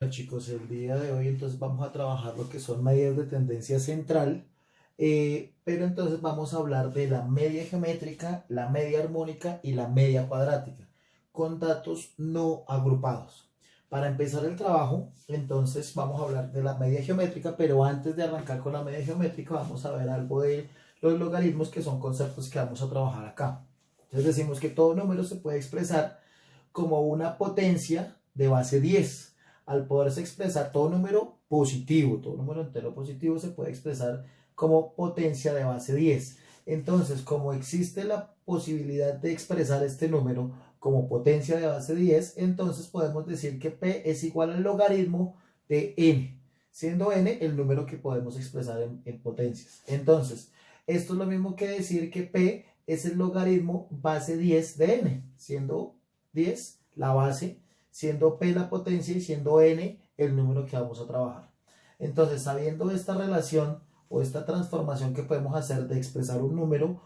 Bueno chicos, el día de hoy entonces vamos a trabajar lo que son medidas de tendencia central, pero entonces vamos a hablar de la media geométrica, la media armónica y la media cuadrática, con datos no agrupados. Para empezar el trabajo, entonces vamos a hablar de la media geométrica, pero antes de arrancar con la media geométrica vamos a ver algo de los logaritmos, que son conceptos que vamos a trabajar acá. Entonces decimos que todo número se puede expresar como una potencia de base 10. Al poderse expresar todo número positivo, todo número entero positivo se puede expresar como potencia de base 10. Entonces, como existe la posibilidad de expresar este número como potencia de base 10, entonces podemos decir que P es igual al logaritmo de n, siendo n el número que podemos expresar en potencias. Entonces, esto es lo mismo que decir que P es el logaritmo base 10 de n, siendo 10 la base, siendo P la potencia y siendo n el número que vamos a trabajar. Entonces, sabiendo esta relación o esta transformación que podemos hacer de expresar un número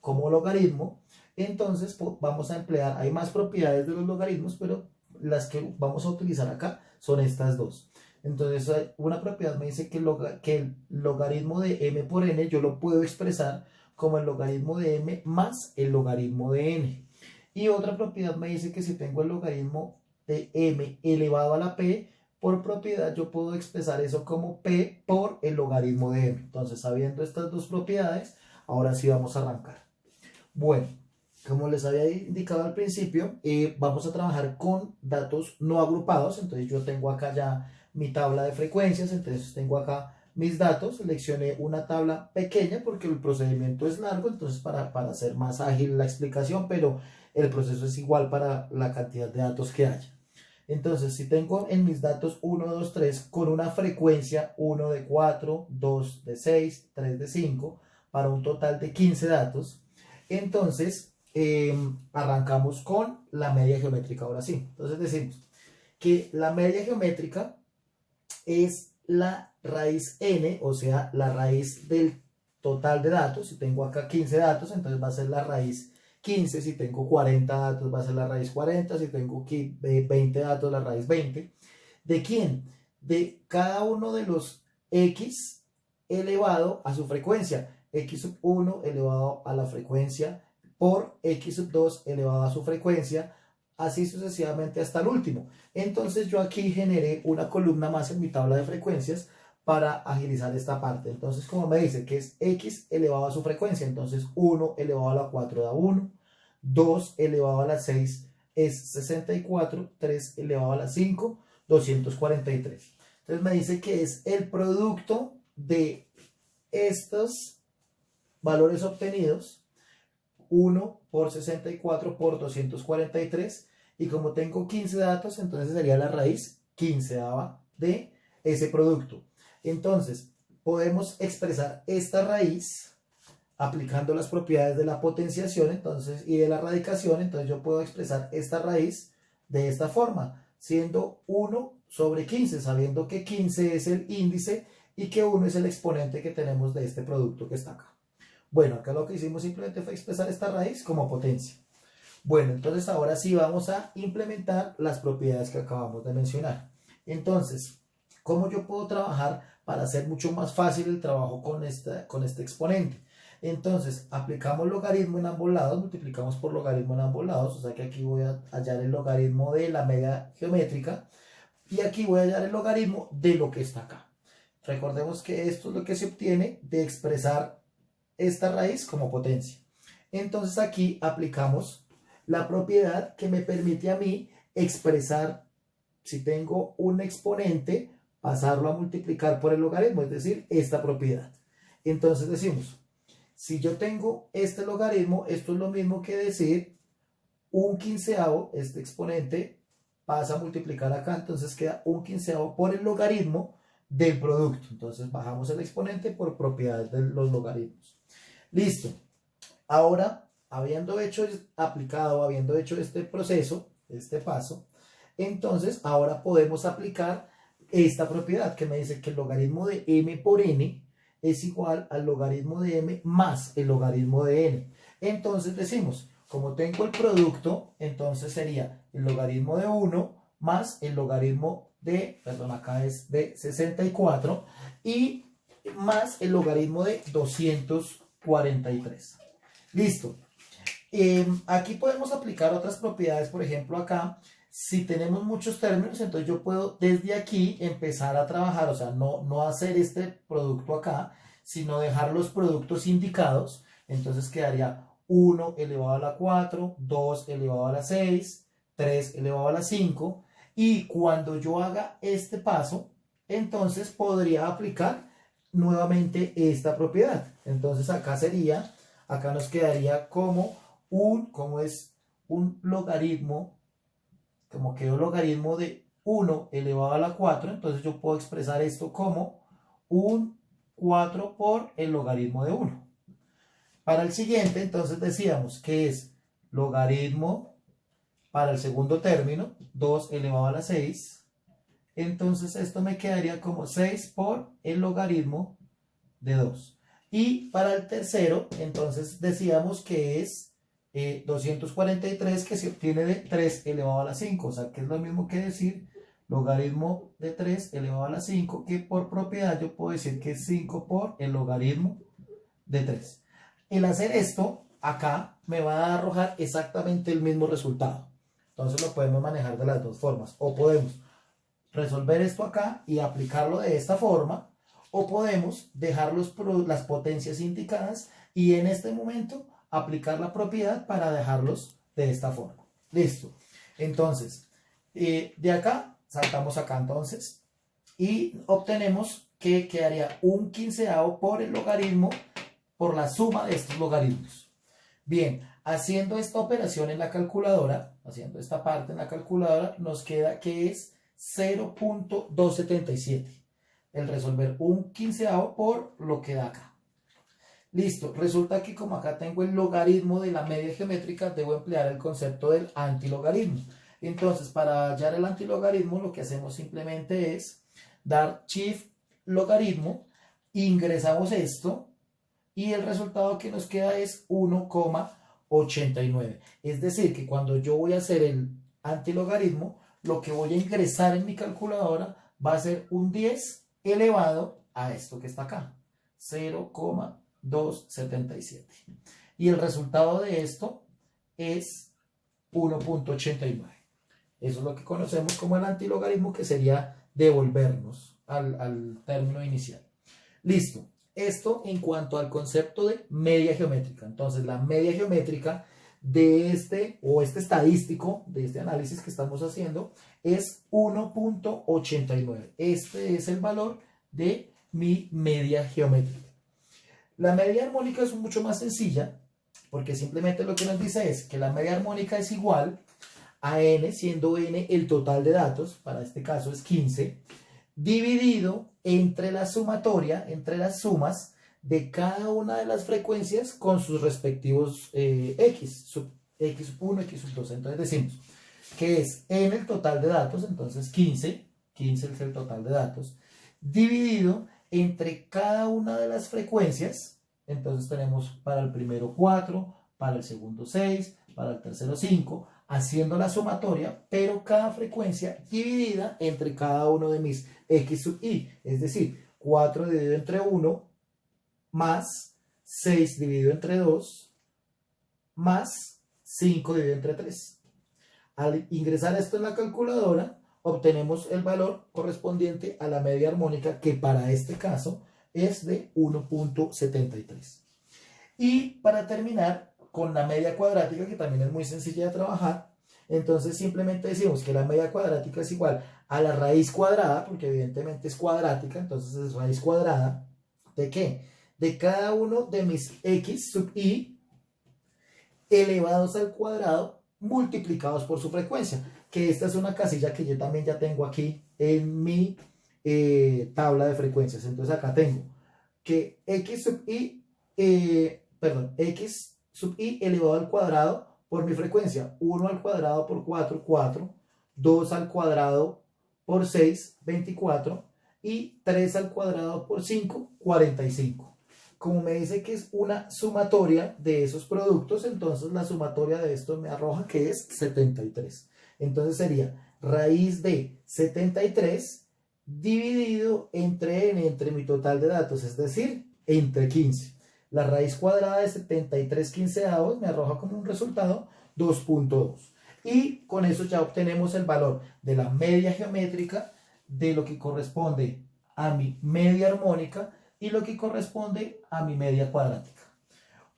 como logaritmo, entonces vamos a emplear, hay más propiedades de los logaritmos, pero las que vamos a utilizar acá son estas dos. Entonces, una propiedad me dice que el logaritmo de m por n yo lo puedo expresar como el logaritmo de m más el logaritmo de n. Y otra propiedad me dice que si tengo el logaritmo de m elevado a la p, por propiedad yo puedo expresar eso como p por el logaritmo de m. Entonces, sabiendo estas dos propiedades, ahora sí vamos a arrancar. Bueno, como les había indicado al principio, vamos a trabajar con datos no agrupados. Entonces yo tengo acá ya mi tabla de frecuencias, entonces tengo acá mis datos, seleccioné una tabla pequeña porque el procedimiento es largo, entonces para hacer más ágil la explicación, pero el proceso es igual para la cantidad de datos que haya. Entonces, si tengo en mis datos 1, 2, 3 con una frecuencia 1 de 4, 2 de 6, 3 de 5, para un total de 15 datos, entonces arrancamos con la media geométrica. Ahora sí, entonces decimos que la media geométrica es la raíz n, o sea, la raíz del total de datos. Si tengo acá 15 datos, entonces va a ser la raíz 15, si tengo 40 datos va a ser la raíz 40, si tengo 20 datos la raíz 20. ¿De quién? De cada uno de los x elevado a su frecuencia, x sub 1 elevado a la frecuencia por x sub 2 elevado a su frecuencia, así sucesivamente hasta el último. Entonces yo aquí generé una columna más en mi tabla de frecuencias para agilizar esta parte. Entonces, como me dice que es x elevado a su frecuencia, entonces 1 elevado a la 4 da 1, 2 elevado a la 6 es 64, 3 elevado a la 5, 243. Entonces me dice que es el producto de estos valores obtenidos, 1 por 64 por 243, y como tengo 15 datos, entonces sería la raíz 15ava de ese producto. Entonces, podemos expresar esta raíz aplicando las propiedades de la potenciación entonces, y de la radicación. Entonces, yo puedo expresar esta raíz de esta forma, siendo 1 sobre 15, sabiendo que 15 es el índice y que 1 es el exponente que tenemos de este producto que está acá. Bueno, acá lo que hicimos simplemente fue expresar esta raíz como potencia. Bueno, entonces ahora sí vamos a implementar las propiedades que acabamos de mencionar. Entonces, ¿cómo yo puedo trabajar para hacer mucho más fácil el trabajo con este exponente? Entonces, aplicamos logaritmo en ambos lados, multiplicamos por logaritmo en ambos lados, o sea que aquí voy a hallar el logaritmo de la media geométrica y aquí voy a hallar el logaritmo de lo que está acá. Recordemos que esto es lo que se obtiene de expresar esta raíz como potencia. Entonces aquí aplicamos la propiedad que me permite a mí expresar, si tengo un exponente, pasarlo a multiplicar por el logaritmo, es decir, esta propiedad. Entonces decimos, si yo tengo este logaritmo, esto es lo mismo que decir un quinceavo, este exponente pasa a multiplicar acá, entonces queda un quinceavo por el logaritmo del producto. Entonces bajamos el exponente por propiedades de los logaritmos. Listo. Ahora, habiendo hecho este proceso, este paso, entonces ahora podemos aplicar esta propiedad que me dice que el logaritmo de m por n es igual al logaritmo de m más el logaritmo de n. Entonces decimos, como tengo el producto, entonces sería el logaritmo de 1 más el logaritmo perdón, acá es de 64 y más el logaritmo de 243. Listo. Aquí podemos aplicar otras propiedades, por ejemplo acá, si tenemos muchos términos, entonces yo puedo desde aquí empezar a trabajar, o sea, no hacer este producto acá, sino dejar los productos indicados, entonces quedaría 1 elevado a la 4, 2 elevado a la 6, 3 elevado a la 5, y cuando yo haga este paso, entonces podría aplicar nuevamente esta propiedad. Entonces acá nos quedaría como es un logaritmo, como quedó logaritmo de 1 elevado a la 4, entonces yo puedo expresar esto como un 4 por el logaritmo de 1. Para el siguiente, entonces decíamos que es logaritmo para el segundo término, 2 elevado a la 6. Entonces esto me quedaría como 6 por el logaritmo de 2. Y para el tercero, entonces decíamos que es 243, que se obtiene de 3 elevado a la 5. O sea, que es lo mismo que decir logaritmo de 3 elevado a la 5, que por propiedad yo puedo decir que es 5 por el logaritmo de 3. El hacer esto acá me va a arrojar exactamente el mismo resultado. Entonces lo podemos manejar de las dos formas. O podemos resolver esto acá y aplicarlo de esta forma, o podemos dejar las potencias indicadas y en este momento aplicar la propiedad para dejarlos de esta forma. Listo. Entonces, de acá, saltamos acá entonces y obtenemos que quedaría un quinceavo por el logaritmo, por la suma de estos logaritmos. Bien, haciendo esta operación en la calculadora, haciendo esta parte en la calculadora, nos queda que es 0.277. El resolver un quinceavo por lo que da acá. Listo, resulta que como acá tengo el logaritmo de la media geométrica, debo emplear el concepto del antilogaritmo. Entonces, para hallar el antilogaritmo, lo que hacemos simplemente es dar shift logaritmo, ingresamos esto y el resultado que nos queda es 1,89. Es decir, que cuando yo voy a hacer el antilogaritmo, lo que voy a ingresar en mi calculadora va a ser un 10 elevado a esto que está acá, 0,277. Y el resultado de esto es 1,89. Eso es lo que conocemos como el antilogaritmo, que sería devolvernos al término inicial. Listo. Esto en cuanto al concepto de media geométrica. Entonces, la media geométrica de este estadístico, de este análisis que estamos haciendo, es 1,89. Este es el valor de mi media geométrica. La media armónica es mucho más sencilla, porque simplemente lo que nos dice es que la media armónica es igual a n, siendo n el total de datos, para este caso es 15, dividido entre la sumatoria, entre las sumas de cada una de las frecuencias con sus respectivos x, x sub 1, x sub 2. Entonces decimos que es n el total de datos, entonces 15 es el total de datos, dividido entre cada una de las frecuencias. Entonces tenemos para el primero 4, para el segundo 6, para el tercero 5, haciendo la sumatoria, pero cada frecuencia dividida entre cada uno de mis x sub i, es decir, 4 dividido entre 1, más 6 dividido entre 2, más 5 dividido entre 3. Al ingresar esto en la calculadora, obtenemos el valor correspondiente a la media armónica, que para este caso es de 1,73. Y para terminar con la media cuadrática, que también es muy sencilla de trabajar, entonces simplemente decimos que la media cuadrática es igual a la raíz cuadrada, porque evidentemente es cuadrática, entonces es raíz cuadrada, ¿de qué? De cada uno de mis x sub i elevados al cuadrado multiplicados por su frecuencia, que esta es una casilla que yo también ya tengo aquí en mi tabla de frecuencias. Entonces acá tengo que x sub i, x sub i elevado al cuadrado por mi frecuencia, 1 al cuadrado por 4, 4, 2 al cuadrado por 6, 24, y 3 al cuadrado por 5, 45. Como me dice que es una sumatoria de esos productos, entonces la sumatoria de esto me arroja que es 73. Entonces sería raíz de 73 dividido entre n, entre mi total de datos, es decir, entre 15. La raíz cuadrada de 73 quinceavos me arroja como un resultado 2.2. Y con eso ya obtenemos el valor de la media geométrica, de lo que corresponde a mi media armónica y lo que corresponde a mi media cuadrática.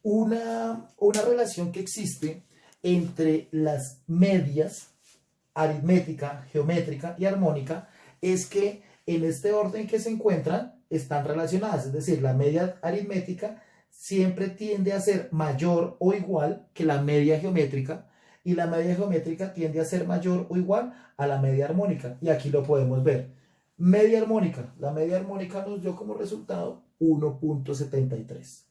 Una relación que existe entre las medias aritmética, geométrica y armónica es que en este orden que se encuentran están relacionadas, es decir, la media aritmética siempre tiende a ser mayor o igual que la media geométrica y la media geométrica tiende a ser mayor o igual a la media armónica, y aquí lo podemos ver. Media armónica, la media armónica nos dio como resultado 1.73.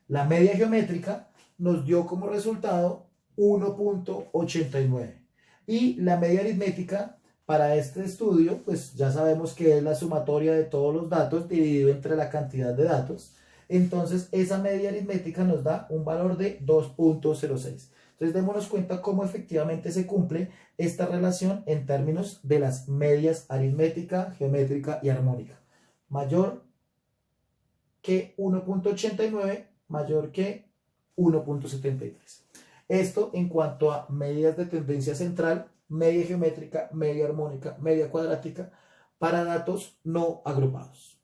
La media geométrica nos dio como resultado 1.89. Y la media aritmética para este estudio, pues ya sabemos que es la sumatoria de todos los datos dividido entre la cantidad de datos. Entonces esa media aritmética nos da un valor de 2.06. Entonces démonos cuenta cómo efectivamente se cumple esta relación en términos de las medias aritmética, geométrica y armónica. Mayor que 1.89, mayor que 1.73. Esto en cuanto a medidas de tendencia central, media geométrica, media armónica, media cuadrática para datos no agrupados.